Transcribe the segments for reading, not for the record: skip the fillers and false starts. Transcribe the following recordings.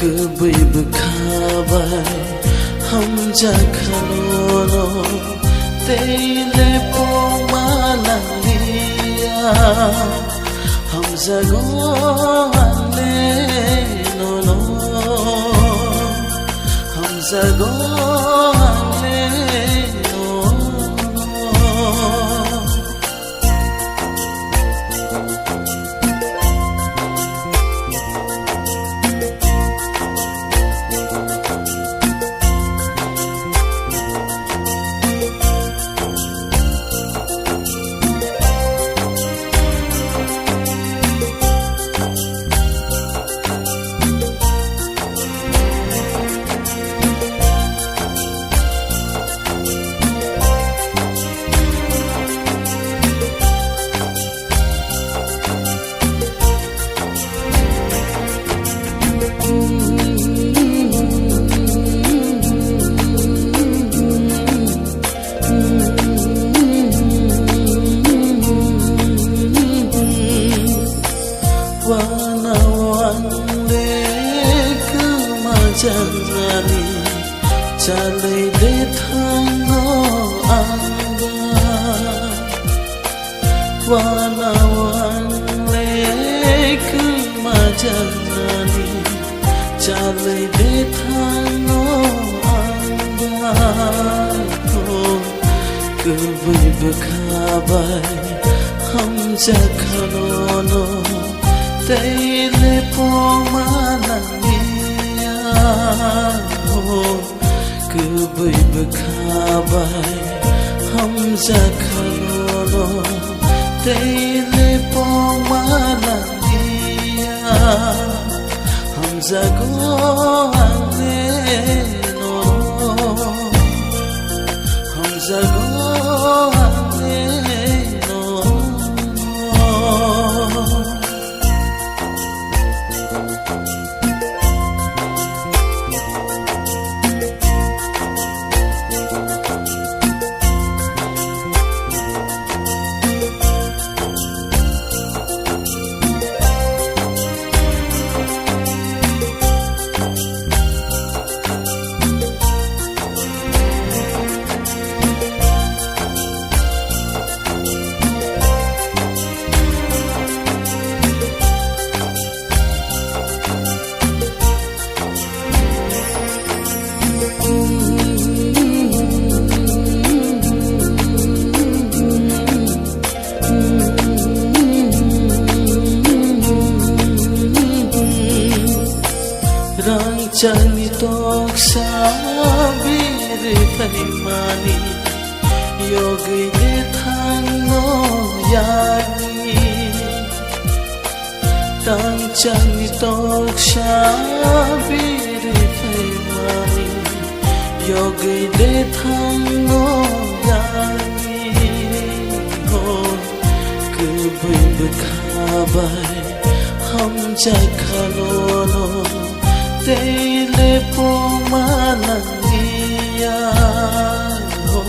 cứ bị bực bay hâm cha khanono tê lê po ma lang lia hâm ra go le no no hâm ra go le no no janani chalai de thano anga wana wanle kuma janani chalai de thano anga cứ vui bkhabai hum ja khanono tei le po manani cứ vui bkhabai hum ja khanono tei le po manani hum ja go ane no hum ja go ane no Chani tok sabir mani yogi de thano yagi tang chani tok sabir mani yogi de thano yagi ho cứ vui bkhabai hum ja khanono tei le po manania ho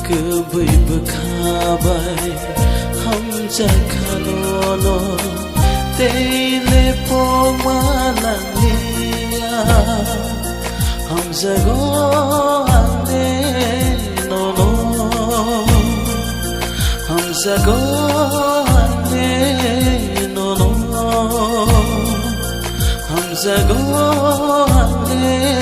cứ vui bkhabai hum ja khanono tei le po manania hum ja go ane no no hum ja go ane no no hum ja go ane